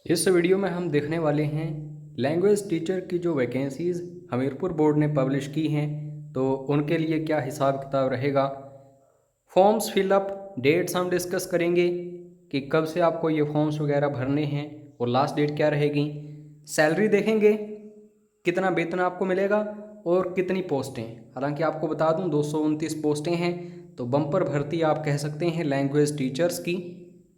इस वीडियो में हम देखने वाले हैं लैंग्वेज टीचर की जो वैकेंसीज़ हमीरपुर बोर्ड ने पब्लिश की हैं, तो उनके लिए क्या हिसाब किताब रहेगा। फॉर्म्स फिलअप डेट्स हम डिस्कस करेंगे कि कब से आपको ये फॉर्म्स वगैरह भरने हैं और लास्ट डेट क्या रहेगी। सैलरी देखेंगे, कितना वेतन आपको मिलेगा और कितनी पोस्टें। हालांकि आपको बता दूं 229 पोस्टें हैं, तो बम्पर भर्ती आप कह सकते हैं लैंग्वेज टीचर्स की।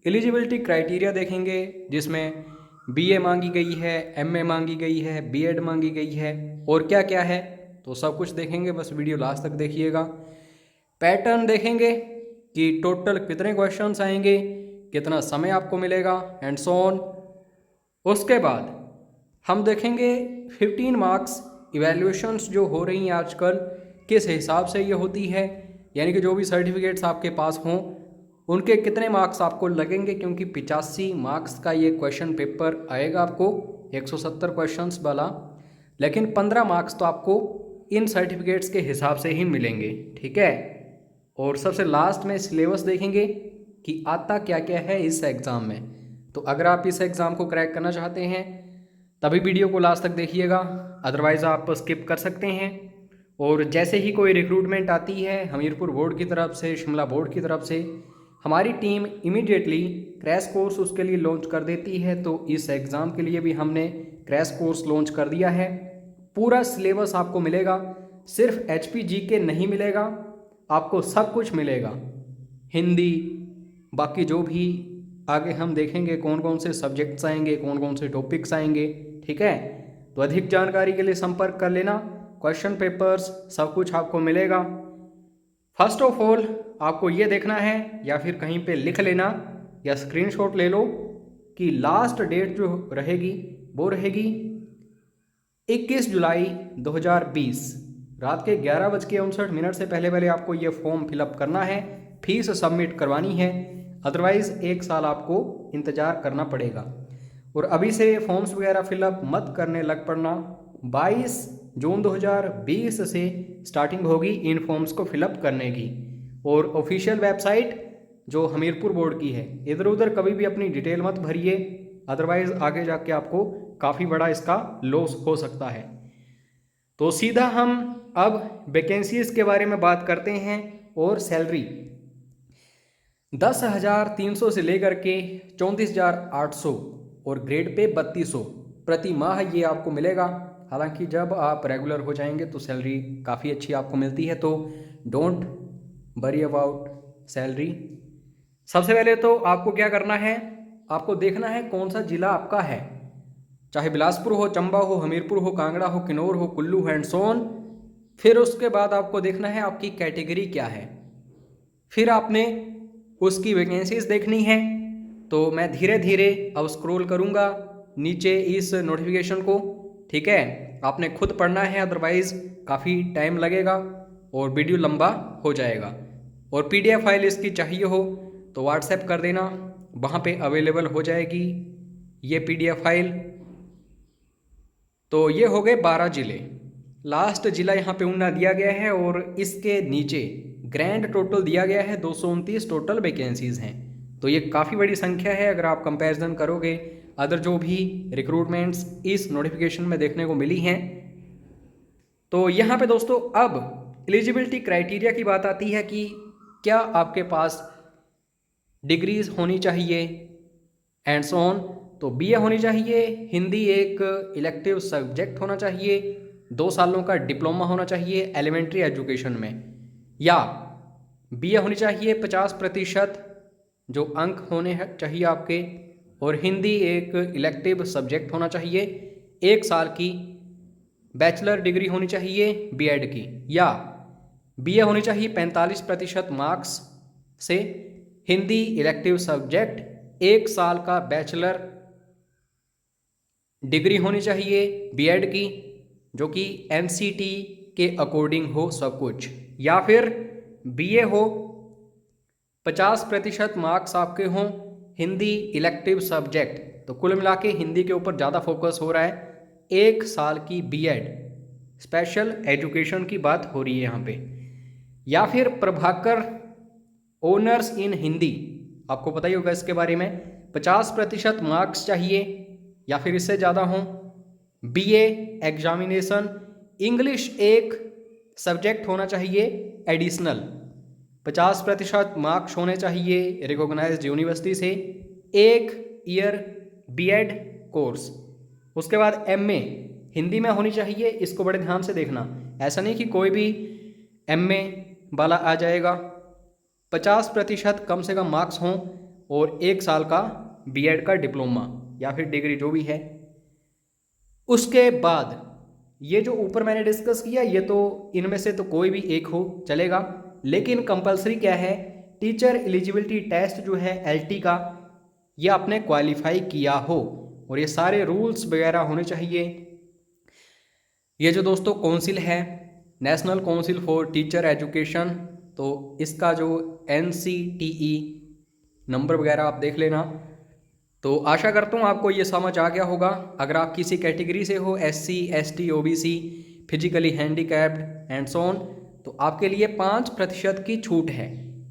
एलिजिबिलिटी क्राइटेरिया देखेंगे, जिसमें बीए मांगी गई है, एमए मांगी गई है, बीएड मांगी गई है और क्या क्या है, तो सब कुछ देखेंगे। बस वीडियो लास्ट तक देखिएगा। पैटर्न देखेंगे कि टोटल कितने क्वेश्चंस आएंगे, कितना समय आपको मिलेगा एंड सो ऑन। उसके बाद हम देखेंगे 15 मार्क्स इवैल्यूएशंस जो हो रही हैं आजकल, किस हिसाब से ये होती है, यानी कि जो भी सर्टिफिकेट्स आपके पास हों उनके कितने मार्क्स आपको लगेंगे, क्योंकि 85 मार्क्स का ये क्वेश्चन पेपर आएगा आपको 170 क्वेश्चंस वाला, लेकिन 15 मार्क्स तो आपको इन सर्टिफिकेट्स के हिसाब से ही मिलेंगे, ठीक है। और सबसे लास्ट में सिलेबस देखेंगे कि आता क्या क्या है इस एग्ज़ाम में। तो अगर आप इस एग्ज़ाम को क्रैक करना चाहते हैं तभी वीडियो को लास्ट तक देखिएगा, अदरवाइज़ आप स्किप कर सकते हैं। और जैसे ही कोई रिक्रूटमेंट आती है हमीरपुर बोर्ड की तरफ से, शिमला बोर्ड की तरफ से, हमारी टीम इमीडिएटली क्रैश कोर्स उसके लिए लॉन्च कर देती है। तो इस एग्ज़ाम के लिए भी हमने क्रैश कोर्स लॉन्च कर दिया है। पूरा सिलेबस आपको मिलेगा, सिर्फ एचपीजी के नहीं मिलेगा, आपको सब कुछ मिलेगा। हिंदी, बाकी जो भी आगे हम देखेंगे कौन कौन से सब्जेक्ट्स आएंगे, कौन कौन से टॉपिक्स आएंगे, ठीक है। तो अधिक जानकारी के लिए संपर्क कर लेना। क्वेश्चन पेपर्स सब कुछ आपको मिलेगा। फर्स्ट ऑफ ऑल आपको ये देखना है या फिर कहीं पे लिख लेना या स्क्रीनशॉट ले लो कि लास्ट डेट जो रहेगी वो रहेगी 21 जुलाई 2020 रात के 11:59 से पहले पहले आपको ये फॉर्म फिलअप करना है, फीस सबमिट करवानी है, अदरवाइज़ 1 साल आपको इंतज़ार करना पड़ेगा। और अभी से फॉर्म्स वगैरह फिलअप मत करने लग पड़ना। 22 जून 2020 से स्टार्टिंग होगी इन फॉर्म्स को फिलअप करने की। और ऑफिशियल वेबसाइट जो हमीरपुर बोर्ड की है, इधर उधर कभी भी अपनी डिटेल मत भरिए, अदरवाइज़ आगे जाके आपको काफ़ी बड़ा इसका लॉस हो सकता है। तो सीधा हम अब वैकेंसीज के बारे में बात करते हैं। और सैलरी 10,300 से लेकर के 34,800 और ग्रेड पे 3200 प्रति माह ये आपको मिलेगा। हालांकि जब आप रेगुलर हो जाएंगे तो सैलरी काफ़ी अच्छी आपको मिलती है, तो डोंट वरी अबाउट सैलरी। सबसे पहले तो आपको क्या करना है, आपको देखना है कौन सा ज़िला आपका है, चाहे बिलासपुर हो, चंबा हो, हमीरपुर हो, कांगड़ा हो, किन्नौर हो, कुल्लू एंड सो ऑन। फिर उसके बाद आपको देखना है आपकी कैटेगरी क्या है, फिर आपने उसकी वैकेंसीज देखनी है। तो मैं धीरे धीरे अब स्क्रॉल करूँगा नीचे इस नोटिफिकेशन को, ठीक है। आपने खुद पढ़ना है, अदरवाइज़ काफ़ी टाइम लगेगा और वीडियो लंबा हो जाएगा। और पीडीएफ फाइल इसकी चाहिए हो तो व्हाट्सएप कर देना, वहाँ पे अवेलेबल हो जाएगी ये पीडीएफ फाइल। तो ये हो गए 12 ज़िले, लास्ट ज़िला यहाँ पे ऊना दिया गया है और इसके नीचे ग्रैंड टोटल दिया गया है 229 टोटल वैकेंसीज़ हैं। तो ये काफ़ी बड़ी संख्या है अगर आप कंपैरिजन करोगे अदर जो भी रिक्रूटमेंट्स इस नोटिफिकेशन में देखने को मिली हैं। तो यहाँ पे दोस्तों अब एलिजिबिलिटी क्राइटेरिया की बात आती है कि क्या आपके पास डिग्रीज होनी चाहिए एंड सो ऑन। तो बीए होनी चाहिए, हिंदी एक इलेक्टिव सब्जेक्ट होना चाहिए, 2 सालों का डिप्लोमा होना चाहिए एलिमेंट्री एजुकेशन में, या बीए होनी चाहिए 50% जो अंक होने चाहिए आपके, और हिंदी एक इलेक्टिव सब्जेक्ट होना चाहिए, 1 साल की बैचलर डिग्री होनी चाहिए बीएड की, या बीए होनी चाहिए 45% मार्क्स से, हिंदी इलेक्टिव सब्जेक्ट, 1 साल का बैचलर डिग्री होनी चाहिए बीएड की जो कि एनसीटी के अकॉर्डिंग हो सब कुछ, या फिर बीए हो 50% मार्क्स आपके हों हिंदी इलेक्टिव सब्जेक्ट। तो कुल मिला के हिंदी के ऊपर ज़्यादा फोकस हो रहा है। 1 साल की बीएड स्पेशल एजुकेशन की बात हो रही है यहाँ पे, या फिर प्रभाकर ऑनर्स इन हिंदी, आपको पता ही होगा इसके बारे में, 50% मार्क्स चाहिए या फिर इससे ज़्यादा हों। बीए एग्जामिनेशन इंग्लिश एक सब्जेक्ट होना चाहिए एडिशनल। 50% मार्क्स होने चाहिए रिकॉग्नाइज्ड यूनिवर्सिटी से। 1 ईयर बीएड कोर्स। उसके बाद एमए हिंदी में होनी चाहिए, इसको बड़े ध्यान से देखना। ऐसा नहीं कि कोई भी एमए वाला आ जाएगा। 50% कम से कम मार्क्स हों और 1 साल का बीएड का डिप्लोमा या फिर डिग्री जो भी है। उसके बाद ये जो ऊपर मैंने डिस्कस किया ये तो इनमें से तो कोई भी एक हो चलेगा, लेकिन कंपलसरी क्या है, टीचर एलिजिबिलिटी टेस्ट जो है एलटी का, ये आपने क्वालिफाई किया हो और ये सारे रूल्स वगैरह होने चाहिए। ये जो दोस्तों काउंसिल है national council for teacher education, तो इसका जो NCTE नंबर वगैरह आप देख लेना। तो आशा करता हूँ आपको ये समझ आ गया होगा। अगर आप किसी कैटेगरी से हो, SC ST OBC, physically handicapped and so on, तो आपके लिए 5% की छूट है।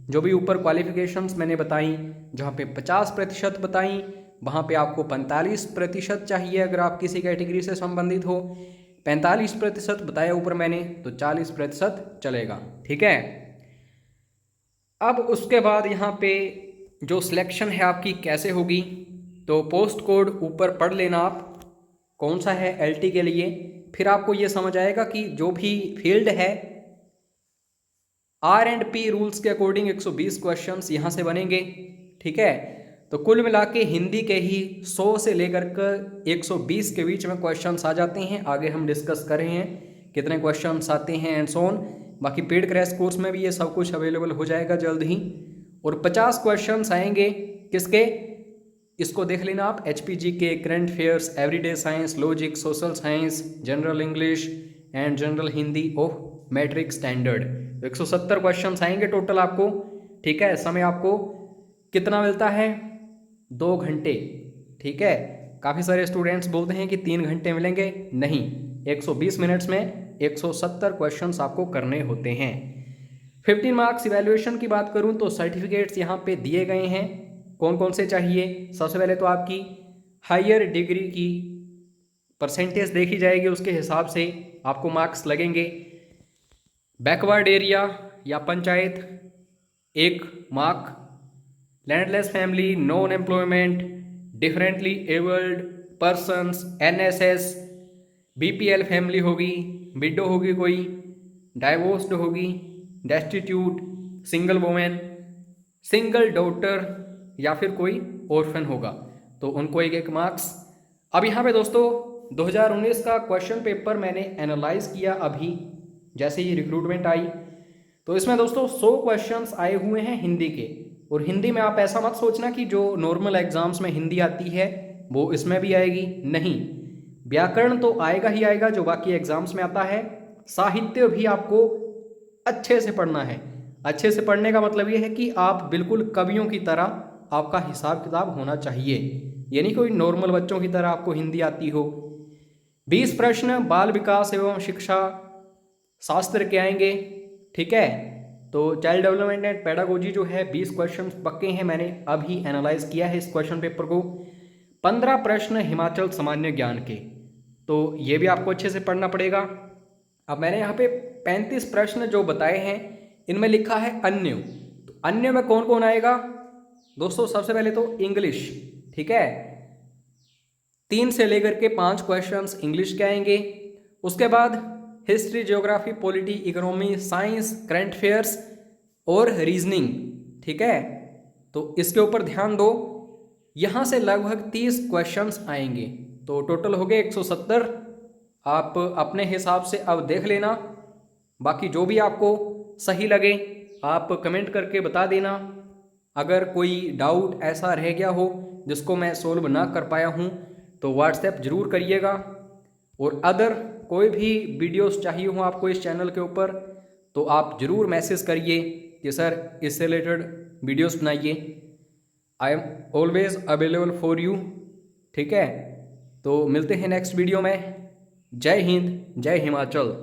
जो भी ऊपर क्वालिफिकेशंस मैंने बताई, जहाँ पे 50% बताई, वहाँ पे आपको 45% चाहिए अगर आप किसी कैटेगरी से संबंधित हो। 45% बताया ऊपर मैंने, तो 40% चलेगा। ठीक है। अब उसके बाद यहाँ पे जो सिलेक्शन है आपकी कैसे होगी, तो पोस्ट कोड ऊपर पढ़ लेना आप कौन सा है LT के लिए। फिर आपको ये समझ आएगा कि जो भी फील्ड है R&P रूल्स के अकॉर्डिंग 120 क्वेश्चंस यहाँ से बनेंगे। ठीक है। तो कुल मिला के हिंदी के ही 100 से लेकर कर 120 के बीच में क्वेश्चंस आ जाते हैं। आगे हम डिस्कस कर रहे हैं कितने क्वेश्चंस आते हैं एंड सो ऑन। बाकी पेड क्रैश कोर्स में भी ये सब कुछ अवेलेबल हो जाएगा जल्द ही। और 50 क्वेश्चंस आएंगे किसके, इसको देख लेना आप, HPG के, current affairs, everyday science, logic, social science, general English and general Hindi of matric standard. तो 170 क्वेश्चंस आएंगे टोटल आपको। ठीक है। समय आपको कितना मिलता है, 2 घंटे। ठीक है। काफ़ी सारे स्टूडेंट्स बोलते हैं कि 3 घंटे मिलेंगे, नहीं, 120 मिनट्स में 170 क्वेश्चंस आपको करने होते हैं। 15 मार्क्स इवैल्यूएशन की बात करूं तो सर्टिफिकेट्स यहाँ पे दिए गए हैं कौन कौन से चाहिए। सबसे पहले तो आपकी हायर डिग्री की परसेंटेज देखी जाएगी, उसके हिसाब से आपको मार्क्स लगेंगे। बैकवर्ड एरिया या panchayat 1 mark, landless family, non employment, differently abled persons, NSS, BPL family होगी, विडो होगी कोई, डाइवोर्स्ड होगी, destitute, single women, single daughter या फिर कोई ऑर्फन होगा, तो उनको 1 मार्क्स। अब यहाँ पे दोस्तों 2019 का क्वेश्चन पेपर मैंने एनालाइज किया अभी जैसे ही रिक्रूटमेंट आई, तो इसमें दोस्तों 100 क्वेश्चंस आए हुए हैं हिंदी के। और हिंदी में आप ऐसा मत सोचना कि जो नॉर्मल एग्जाम्स में हिंदी आती है वो इसमें भी आएगी, नहीं, व्याकरण तो आएगा ही आएगा जो बाकी एग्जाम्स में आता है। साहित्य भी आपको अच्छे से पढ़ना है। अच्छे से पढ़ने का मतलब ये है कि आप बिल्कुल कवियों की तरह आपका हिसाब किताब होना चाहिए, ये नहीं कोई नॉर्मल बच्चों की तरह आपको हिंदी आती हो। 20 प्रश्न बाल विकास एवं शिक्षा शास्त्र के आएंगे। ठीक है। तो चाइल्ड डेवलपमेंट एंड पेडागोजी जो है 20 क्वेश्चन पक्के हैं, मैंने अभी एनालाइज किया है इस क्वेश्चन पेपर को। 15 प्रश्न हिमाचल सामान्य ज्ञान के, तो ये भी आपको अच्छे से पढ़ना पड़ेगा। अब मैंने यहाँ पे 35 प्रश्न जो बताए हैं इनमें लिखा है अन्य। तो अन्य में कौन कौन आएगा दोस्तों, सबसे पहले तो इंग्लिश। ठीक है। 3 से लेकर के 5 क्वेश्चंस इंग्लिश के आएंगे। उसके बाद history, geography, polity, economy, science, current affairs और रीजनिंग। ठीक है। तो इसके ऊपर ध्यान दो, यहाँ से लगभग 30 क्वेश्चंस आएंगे, तो टोटल हो गए 170। आप अपने हिसाब से अब देख लेना, बाकी जो भी आपको सही लगे आप कमेंट करके बता देना। अगर कोई डाउट ऐसा रह गया हो जिसको मैं सोल्व ना कर पाया हूँ तो व्हाट्सएप ज़रूर करिएगा। और अदर कोई भी वीडियोस चाहिए हो आपको इस चैनल के ऊपर तो आप ज़रूर मैसेज करिए कि सर इससे रिलेटेड वीडियोस बनाइए। I am always available for you. ठीक है। तो मिलते हैं नेक्स्ट वीडियो में। जय हिंद, जय हिमाचल।